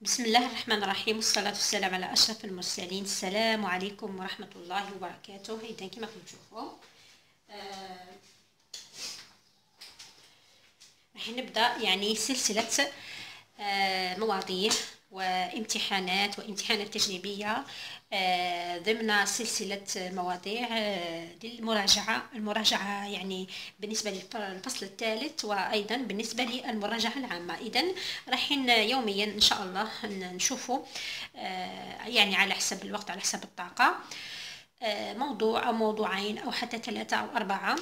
بسم الله الرحمن الرحيم والصلاة والسلام على أشرف المرسلين. السلام عليكم ورحمة الله وبركاته. إذا كما كنتشوفوا راح نبدأ سلسلة مواضيع وامتحانات تجريبية ضمن سلسلة مواضيع للمراجعة. المراجعة بالنسبة للفصل الثالث وأيضا بالنسبة للمراجعة العامة. إذن راح يوميا إن شاء الله نشوفوا على حسب الوقت، على حسب الطاقة، موضوع أو موضوعين أو حتى 3 أو 4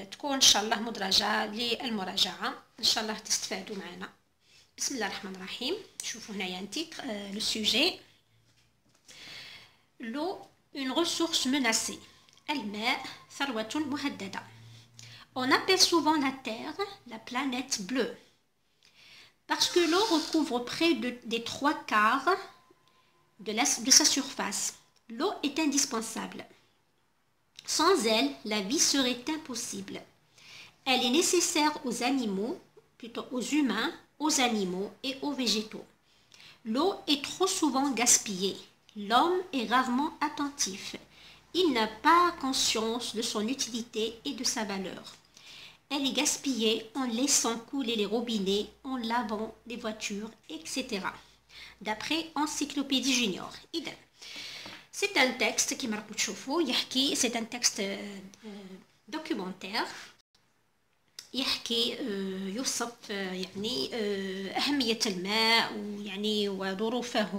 تكون إن شاء الله مدرجة للمراجعة. إن شاء الله تستفادوا معنا. بسم الله الرحمن الرحيم. شوفوا هنايا انتيتر لو سوجي l'eau une ressource menacée. الماء ثروة مهددة. On appelle souvent la Terre la planète bleue parce que l'eau recouvre près des 3/4 de sa surface. L'eau est indispensable. Sans elle, la vie serait impossible. Elle est nécessaire aux animaux, plutôt aux humains, aux animaux et aux végétaux. L'eau est trop souvent gaspillée. L'homme est rarement attentif. Il n'a pas conscience de son utilité et de sa valeur. Elle est gaspillée en laissant couler les robinets, en lavant les voitures, etc. D'après Encyclopédie Junior. C'est un texte qui m'a c'est un texte documentaire يحكي يوصف أهمية الماء وظروفه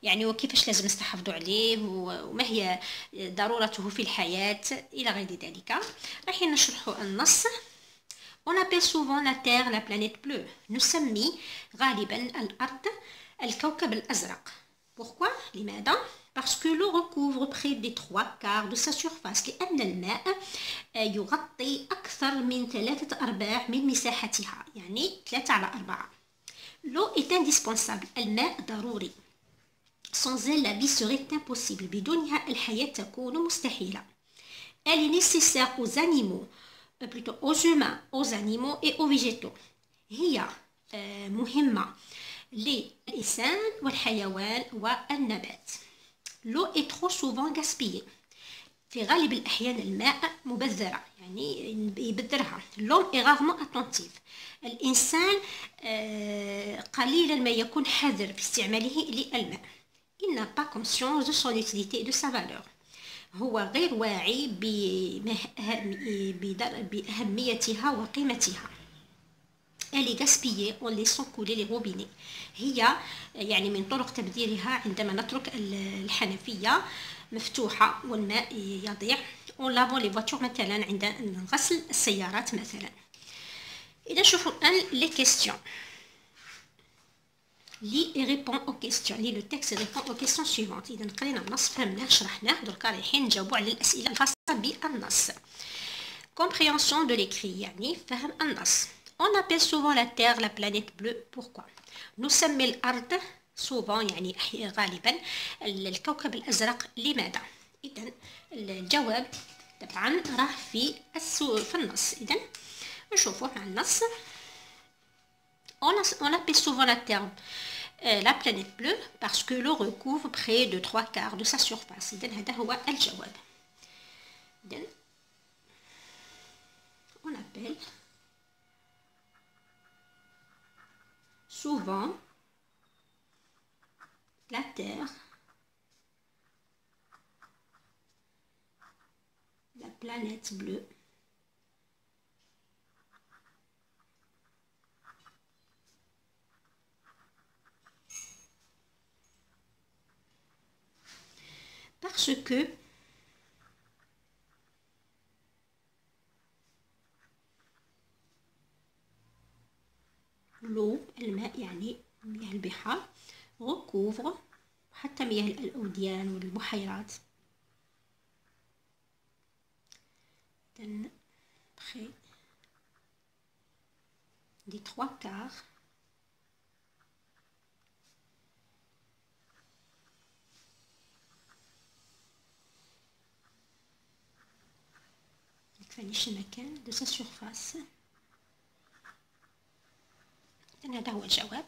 وكيفاش لازم نستحفظوا عليه وما هي ضرورته في الحياة إلى غير ذلك. راح نشرحوا النص. On appelle souvent la Terre la planète bleue. نسمي غالبا الأرض الكوكب الأزرق. Pourquoi؟ لماذا؟ Parce que l'eau recouvre près des 3/4 de sa surface. لأن الماء يغطي أكثر من 3/4 من مساحتها، 3/4. L'eau est indispensable. الماء ضروري. Sans elle, la vie serait impossible. بدونها الحياة تكون مستحيلة. Elle est nécessaire aux animaux, plutôt aux humains, aux animaux et aux végétaux. هي مهمة للإنسان والحيوان والنبات. L'eau est trop souvent gaspillée. في غالب الأحيان الماء مبذرة، يبذرها. L'homme est rarement attentif. الإنسان قليلا ما يكون حذر في استعماله للماء. Il n'a pas conscience de son utilité et de sa valeur. هو غير واعي بأهميتها وقيمتها. Elle est gaspillée en laissant couler les robinets. هي من طرق تبذيرها عندما نترك الحنفية مفتوحة والماء يضيع. On lave les voitures مثلا عند غسل السيارات مثلا. إذا شوفوا الآن les questions. Lis et réponds aux questions. Lis le texte et réponds aux questions suivantes. إذا قرينا النص فهمناه شرحناه دركا رايحين نجاوبوا على الأسئلة الخاصة بالنص. Compréhension de l'écrit فهم النص. On appelle souvent la Terre la planète bleue. Pourquoi؟ نسمي الأرض souvent غالبا الكوكب الأزرق. لماذا؟ إذن الجواب طبعا راه في النص. إذن نشوفوه مع النص. On appelle souvent la Terre la planète bleue parce que l'eau recouvre près de 3/4 de sa surface. إذن هذا هو الجواب. إذن on appelle souvent la Terre la planète bleue parce que l'eau الماء مياه البحار recouvre حتى مياه الأوديان والبحيرات près des 3/4 المكان de sa surface. هذا هو الجواب.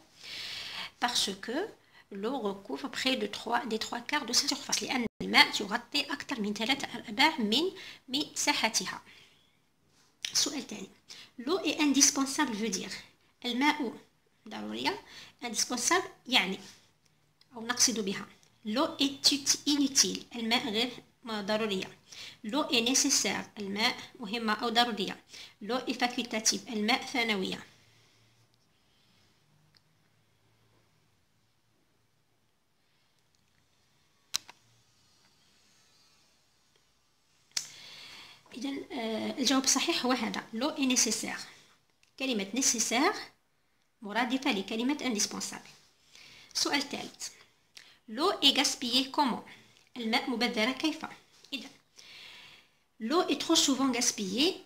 parce que l'eau recouvre près des 3/4 de sa surface لأن الماء يغطي أكثر من 3/4 من مساحتها. سؤال تاني. L'eau est indispensable veut dire الماء ضرورية. indispensable يعني أو نقصد بها l'eau est inutile الماء غير ضرورية. l'eau est nécessaire الماء مهمة أو ضرورية. l'eau est facultative الماء ثانوية. إذن الجواب الصحيح هو هذا l'eau est nécessaire. كلمة nécessaire مرادفة لكلمة indispensable. سؤال ثالث. l'eau est gaspillée comment الماء مبذرة كيف؟ إذن l'eau est trop souvent gaspillée.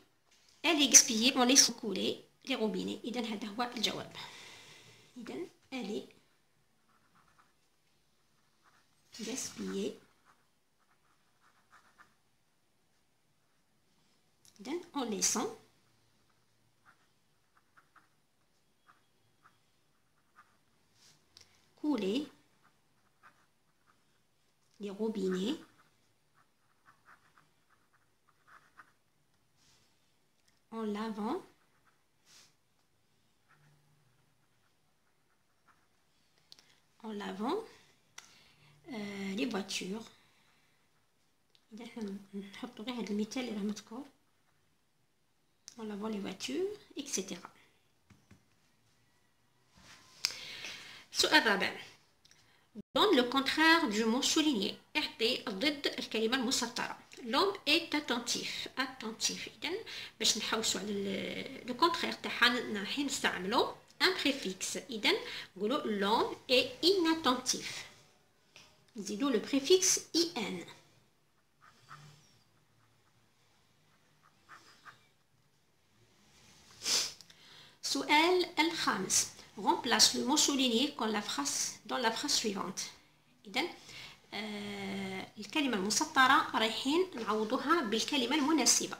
elle est gaspillée en laissant couler les robinets. إذن هذا هو الجواب. إذن elle est gaspillée en laissant couler les robinets en lavant les voitures. إذا نحطو غير هذا المثال اللي راه مذكور en lavant les voitures etc. السؤال الرابع. donne le contraire du mot souligné. اعطي ضد الكلمة المسطرة. l'homme est attentif. إذن باش نحوسوا على le contraire تاعها رايحين نستعملوا un préfixe. إذن نقولوا l'homme est inattentif. نزيدوا le préfixe in. سؤال الخامس. remplace le mot souligné dans la phrase suivante. إذن الكلمة المسطرة رايحين نعوضوها بالكلمة المناسبة.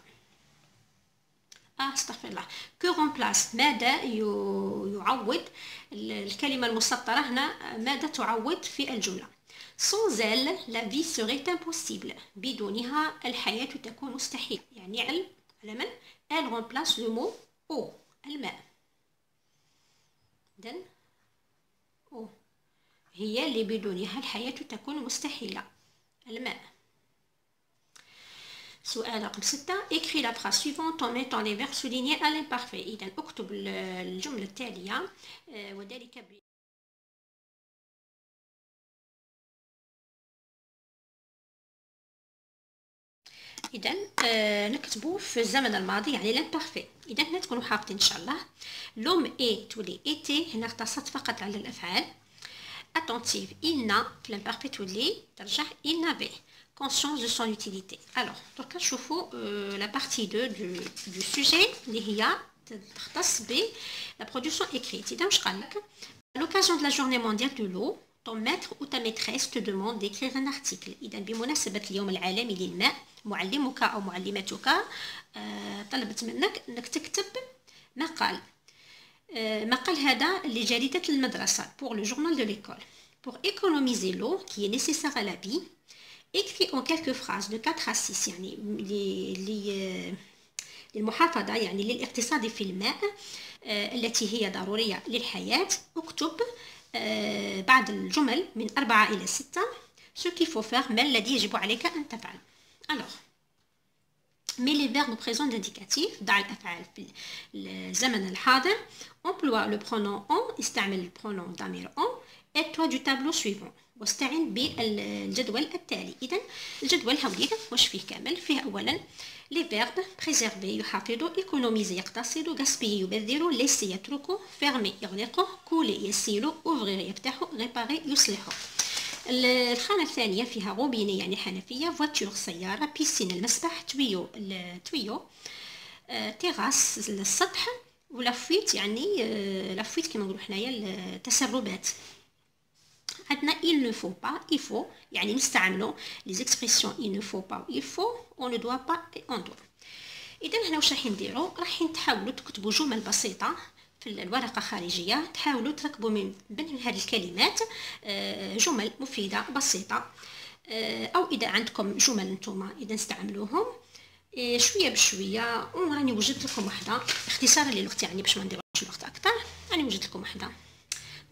استغفر الله. que remplace ماذا يعوض الكلمة المسطرة هنا ماذا تعوض في الجملة. sans elle la vie serait impossible. بدونها الحياة تكون مستحيلة. يعني على من elle remplace le mot eau الماء. إذن أو هي اللي بدونها الحياة تكون مستحيلة الماء. سؤال رقم 6. écris la phrase suivante en mettant les verbes soulignés à l'imparfait. إذن اكتب الجملة التالية وذلك إذن نكتبو في الزمن الماضي يعني l'imparfait. إذن هنا تكونوا حافظين إن شاء الله. l'homme est تولي était هنا اختصرت فقط على الأفعال. attentif il n'a في l'imparfait تولي ترجع il n'avait conscience de son utilité. alors دركا نشوفوا la partie 2 du sujet اللي هي تختص ب la production écrite. إذا واش قالك à l'occasion de la journée mondiale de l'eau ton maître ou ta maîtresse te demande d'écrire un article. إذا بمناسبة اليوم العالمي للماء معلمك أو معلمتك طلبت منك أنك تكتب مقال. مقال هذا لجريدة المدرسة pour le journal de l'école. pour économiser l'eau qui est nécessaire à la vie écris en quelques phrases de 4 à 6 يعني للمحافظة يعني للاقتصاد في الماء التي هي ضرورية للحياة. اكتب بعض الجمل من 4 إلى 6 ce qu'il faut faire ما الذي يجب عليك أن تفعل. alors mets les verbes présents d'indicatif. ضع الأفعال في الزمن الحاضر. emploie le pronom en. استعمل البرونون ضمير en. aide-toi du tableau suivant. واستعن بالجدول التالي. إذن الجدول هاوليه واش فيه كامل. فيه أولا les verbes préserver يحافظ économiser يقتصد gaspiller يبذر laisser يترك fermer يغلق couler يسيل ouvrir يفتح réparer يصلح. الخانة الثانية فيها روبيني يعني حنفية فواتور سيارة بيسين المسبح تويو تيراس السطح ولافويت يعني لافويت كما نقولوا حنايا التسربات. عندنا il ne faut pas il faut يعني نستعملوا les expressions il ne faut pas il faut on ne doit pas et on doit. إذا هنا واش راح نديرو راح تحاولوا تكتبوا جمل بسيطة في الورقة خارجية تحاولوا تركبوا من بين هذه الكلمات جمل مفيدة بسيطة، أو إذا عندكم جمل نتوما إذا نستعملوهم شوية بشوية. وراني وجدت لكم وحدة اختصارا للوقت، يعني باش ما نديروش الوقت أكثر. راني وجدت لكم وحدة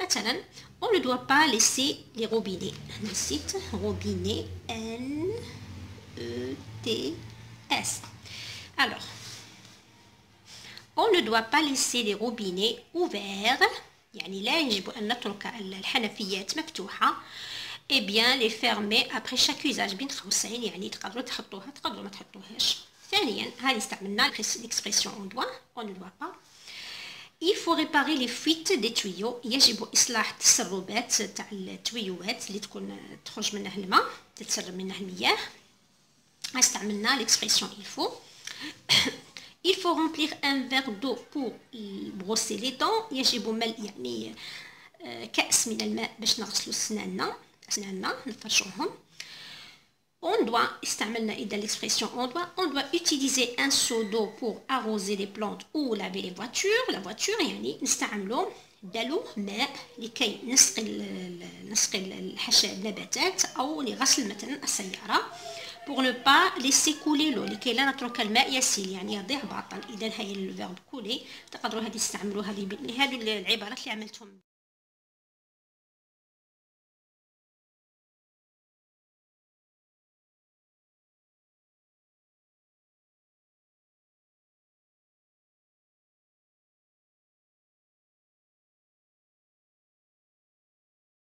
مثلا on ne doit pas laisser les robinets. هنا نسيت robinet N E T S. alors on ne doit pas laisser les robinets ouverts، يعني لا يجب أن نترك الحنفيات مفتوحة. et bien les fermer après chaque usage بين قوسين، يعني تقدروا تحطوها تقدروا ما تحطوهاش. ثانيا هذه استعملنا l'expression on ne doit pas. il faut réparer les fuites des tuyaux، يجب إصلاح التسربات تاع التويوات اللي تكون تخرج منها الماء تتسرب منها المياه. استعملنا l'expression il faut. il faut remplir un verre d'eau pour brosser les dents، يجب ملء يعني كأس من الماء باش نغسلوا أسناننا نفرشوهم. on doit استعملنا إذا l'expression on doit utiliser un seau d'eau pour arroser les plantes ou laver les voitures. la voiture يعني نستعملوا دلو ماء لكي نسقي النباتات أو لغسل مثلا السيارة. pour ne pas laisser couler l'eau، لكي لا نترك الماء يسيل يعني يضيع باطل. إذا هاي الفيرب كولي تقدروا هذه تستعملوها هذه العبارات اللي عملتهم.